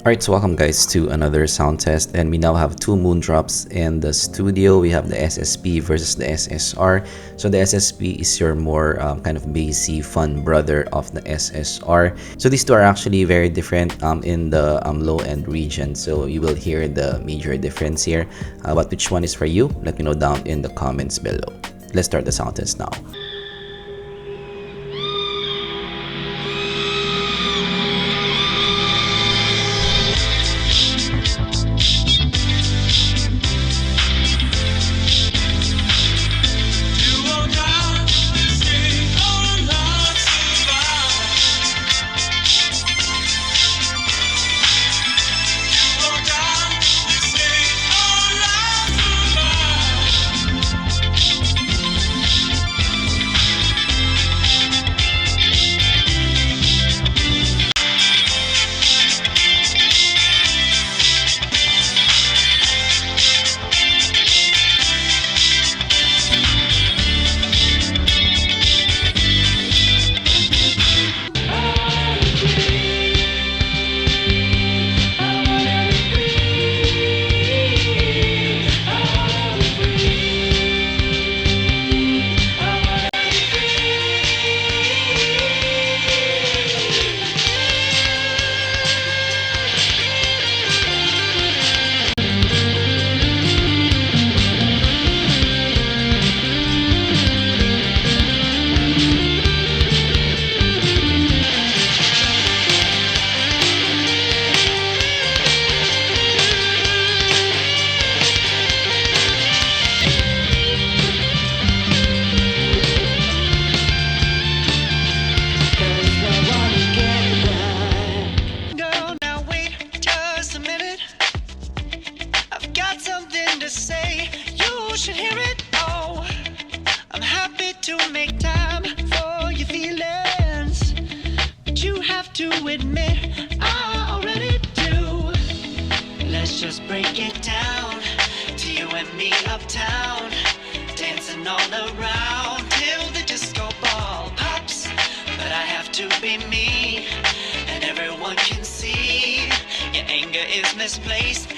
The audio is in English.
Alright, so welcome guys to another sound test, and we now have two Moondrops in the studio. We have the SSP versus the SSR. So the SSP is your more kind of bassy, fun brother of the SSR. So these two are actually very different in the low-end region. So you will hear the major difference here. But which one is for you? Let me know down in the comments below. Let's start the sound test now. Admit I already do. Let's just break it down to you and me uptown, dancing all around till the disco ball pops. But I have to be me, and everyone can see your anger is misplaced.